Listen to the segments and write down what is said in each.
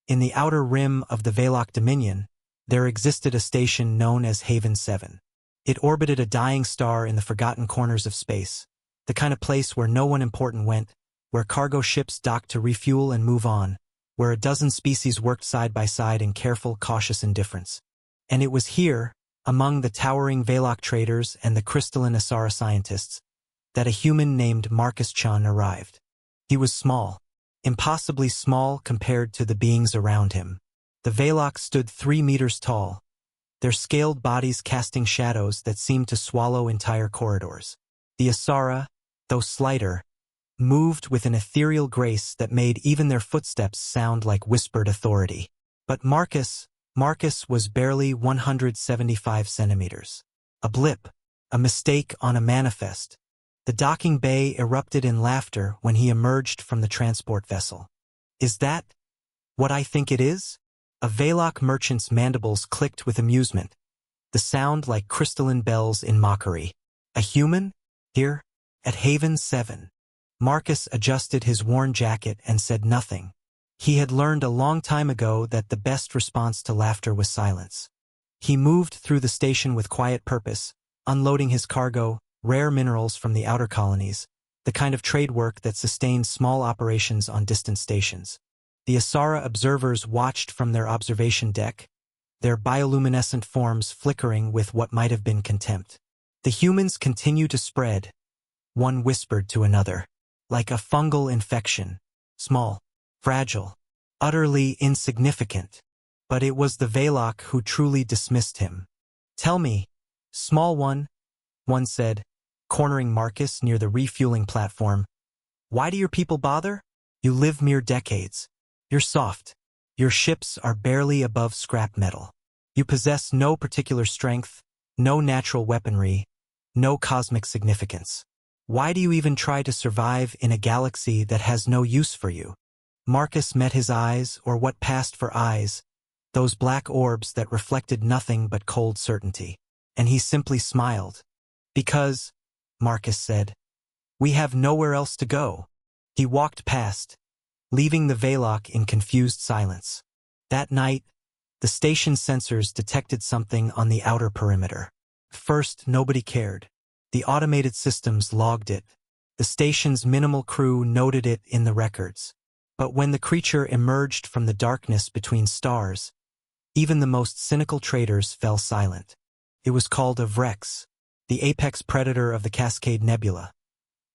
In the outer rim of the Valok Dominion, there existed a station known as Haven 7. It orbited a dying star in the forgotten corners of space, the kind of place where no one important went, where cargo ships docked to refuel and move on, where a dozen species worked side by side in careful, cautious indifference. And it was here, among the towering Valok traders and the crystalline Asara scientists, that a human named Marcus Chen arrived. He was small, impossibly small compared to the beings around him. The Valok stood 3 meters tall, their scaled bodies casting shadows that seemed to swallow entire corridors. The Asara, though slighter, moved with an ethereal grace that made even their footsteps sound like whispered authority. But Marcus was barely 175 centimeters. A blip, a mistake on a manifest. The docking bay erupted in laughter when he emerged from the transport vessel. Is that what I think it is? A Valok merchant's mandibles clicked with amusement, the sound like crystalline bells in mockery. A human? Here? At Haven 7. Marcus adjusted his worn jacket and said nothing. He had learned a long time ago that the best response to laughter was silence. He moved through the station with quiet purpose, unloading his cargo, rare minerals from the outer colonies, the kind of trade work that sustained small operations on distant stations. The Asara observers watched from their observation deck, their bioluminescent forms flickering with what might have been contempt. The humans continue to spread, one whispered to another, like a fungal infection, small, fragile, utterly insignificant. But it was the Valok who truly dismissed him. Tell me, small one said, cornering Marcus near the refueling platform. Why do your people bother? You live mere decades. You're soft. Your ships are barely above scrap metal. You possess no particular strength, no natural weaponry, no cosmic significance. Why do you even try to survive in a galaxy that has no use for you? Marcus met his eyes, or what passed for eyes, those black orbs that reflected nothing but cold certainty. And he simply smiled. Because, Marcus said, we have nowhere else to go. He walked past, leaving the Valok in confused silence. That night, the station sensors detected something on the outer perimeter. First, nobody cared. The automated systems logged it. The station's minimal crew noted it in the records. But when the creature emerged from the darkness between stars, even the most cynical traders fell silent. It was called a Vrex, the apex predator of the Cascade Nebula,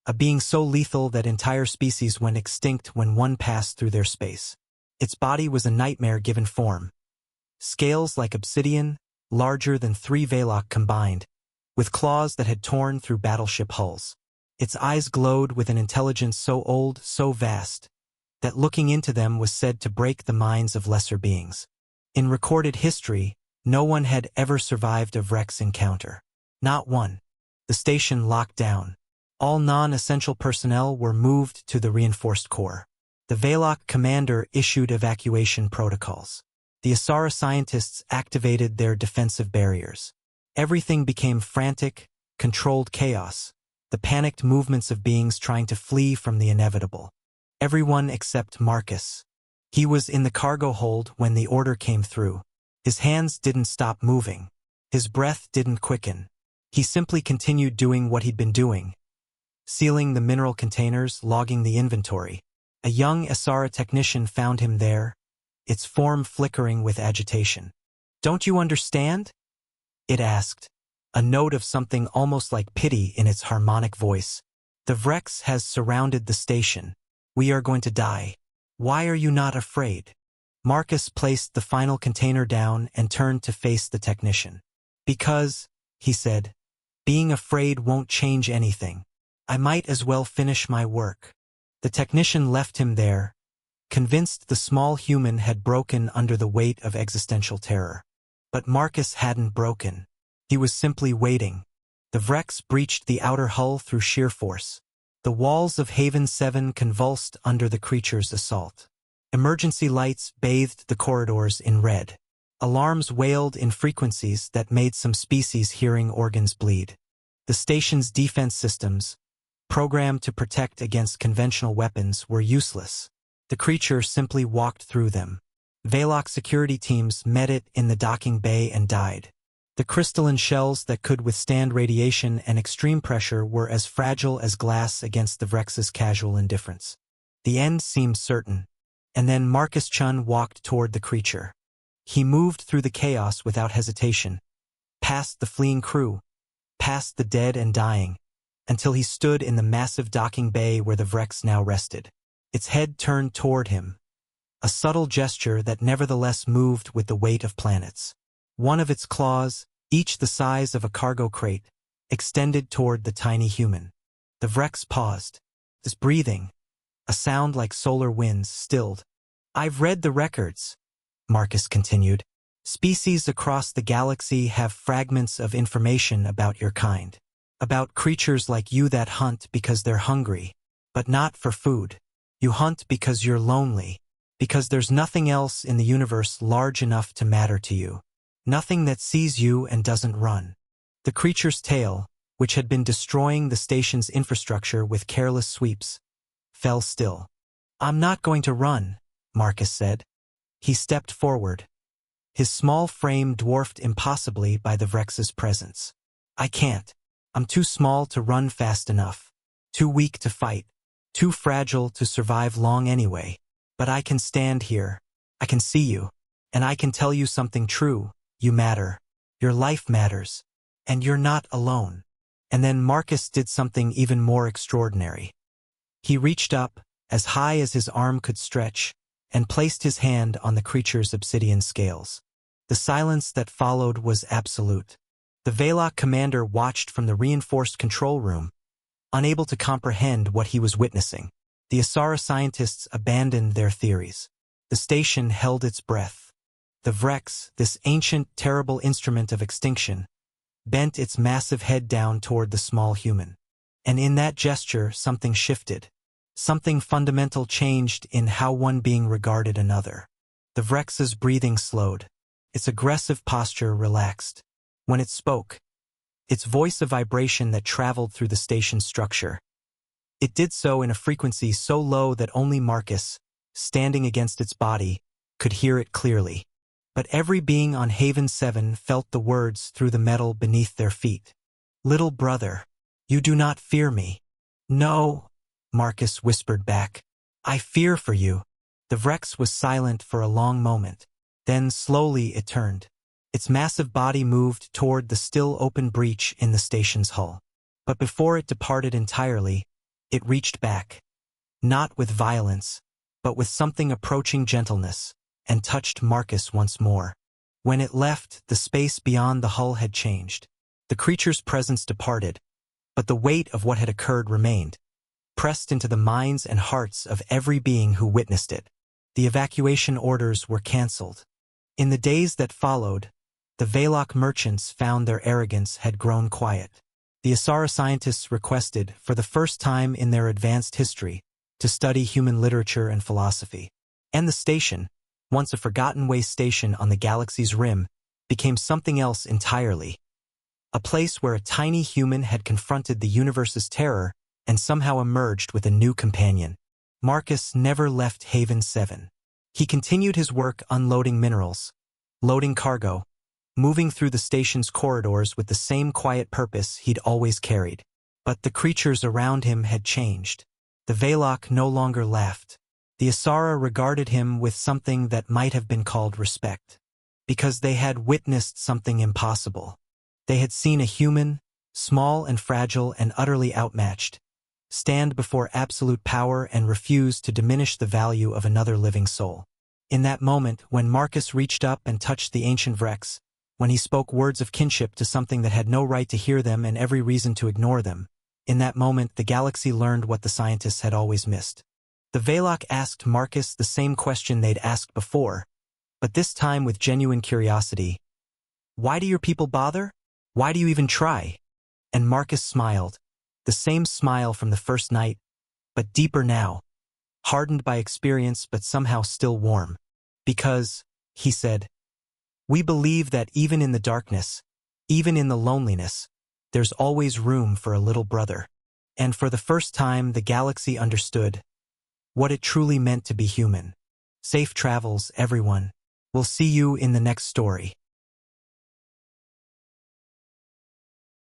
a being so lethal that entire species went extinct when one passed through their space. Its body was a nightmare given form. Scales like obsidian, larger than 3 Valok combined, with claws that had torn through battleship hulls. Its eyes glowed with an intelligence so old, so vast, that looking into them was said to break the minds of lesser beings. In recorded history, no one had ever survived a Vrex encounter. Not one. The station locked down. All non-essential personnel were moved to the reinforced core. The Valok commander issued evacuation protocols. The Asara scientists activated their defensive barriers. Everything became frantic, controlled chaos, the panicked movements of beings trying to flee from the inevitable. Everyone except Marcus. He was in the cargo hold when the order came through. His hands didn't stop moving. His breath didn't quicken. He simply continued doing what he'd been doing. Sealing the mineral containers, logging the inventory. A young Asara technician found him there, its form flickering with agitation. Don't you understand? It asked, a note of something almost like pity in its harmonic voice. The Vrex has surrounded the station. We are going to die. Why are you not afraid? Marcus placed the final container down and turned to face the technician. Because, he said, being afraid won't change anything. I might as well finish my work. The technician left him there, convinced the small human had broken under the weight of existential terror. But Marcus hadn't broken. He was simply waiting. The Vrex breached the outer hull through sheer force. The walls of Haven 7 convulsed under the creature's assault. Emergency lights bathed the corridors in red. Alarms wailed in frequencies that made some species' hearing organs bleed. The station's defense systems, programmed to protect against conventional weapons, were useless. The creature simply walked through them. Veloc security teams met it in the docking bay and died. The crystalline shells that could withstand radiation and extreme pressure were as fragile as glass against the Vrex's casual indifference. The end seemed certain. And then Marcus Chen walked toward the creature. He moved through the chaos without hesitation, past the fleeing crew, past the dead and dying, until he stood in the massive docking bay where the Vrex now rested. Its head turned toward him, a subtle gesture that nevertheless moved with the weight of planets. One of its claws, each the size of a cargo crate, extended toward the tiny human. The Vrex paused. This breathing, a sound like solar winds, stilled. "I've read the records," Marcus continued. "Species across the galaxy have fragments of information about your kind. About creatures like you that hunt because they're hungry, but not for food. You hunt because you're lonely, because there's nothing else in the universe large enough to matter to you. Nothing that sees you and doesn't run." The creature's tail, which had been destroying the station's infrastructure with careless sweeps, fell still. "I'm not going to run," Marcus said. He stepped forward, his small frame dwarfed impossibly by the Vrex's presence. "I can't. I'm too small to run fast enough, too weak to fight, too fragile to survive long anyway. But I can stand here. I can see you, and I can tell you something true. You matter. Your life matters. And you're not alone." And then Marcus did something even more extraordinary. He reached up, as high as his arm could stretch, and placed his hand on the creature's obsidian scales. The silence that followed was absolute. The Veloc commander watched from the reinforced control room, unable to comprehend what he was witnessing. The Asara scientists abandoned their theories. The station held its breath. The Vrex, this ancient, terrible instrument of extinction, bent its massive head down toward the small human. And in that gesture, something shifted. Something fundamental changed in how one being regarded another. The Vrex's breathing slowed. Its aggressive posture relaxed. When it spoke, its voice a vibration that traveled through the station's structure. It did so in a frequency so low that only Marcus, standing against its body, could hear it clearly. But every being on Haven 7 felt the words through the metal beneath their feet. "Little brother, you do not fear me." "No," Marcus whispered back. "I fear for you." The Vrex was silent for a long moment. Then slowly it turned. Its massive body moved toward the still open breach in the station's hull. But before it departed entirely, it reached back. Not with violence, but with something approaching gentleness, and touched Marcus once more. When it left, the space beyond the hull had changed. The creature's presence departed, but the weight of what had occurred remained, pressed into the minds and hearts of every being who witnessed it. The evacuation orders were cancelled. In the days that followed, the Veloc merchants found their arrogance had grown quiet. The Asara scientists requested, for the first time in their advanced history, to study human literature and philosophy. And the station, once a forgotten waste station on the galaxy's rim, became something else entirely. A place where a tiny human had confronted the universe's terror and somehow emerged with a new companion. Marcus never left Haven 7. He continued his work unloading minerals, loading cargo, moving through the station's corridors with the same quiet purpose he'd always carried. But the creatures around him had changed. The Veloc no longer laughed. The Asara regarded him with something that might have been called respect. Because they had witnessed something impossible. They had seen a human, small and fragile and utterly outmatched, stand before absolute power and refuse to diminish the value of another living soul. In that moment, when Marcus reached up and touched the ancient Vrex, when he spoke words of kinship to something that had no right to hear them and every reason to ignore them, in that moment the galaxy learned what the scientists had always missed. The Veloc asked Marcus the same question they'd asked before, but this time with genuine curiosity. "Why do your people bother? Why do you even try?" And Marcus smiled, the same smile from the first night, but deeper now, hardened by experience but somehow still warm. "Because," he said, "we believe that even in the darkness, even in the loneliness, there's always room for a little brother." And for the first time the galaxy understood what it truly meant to be human. Safe travels, everyone. We'll see you in the next story.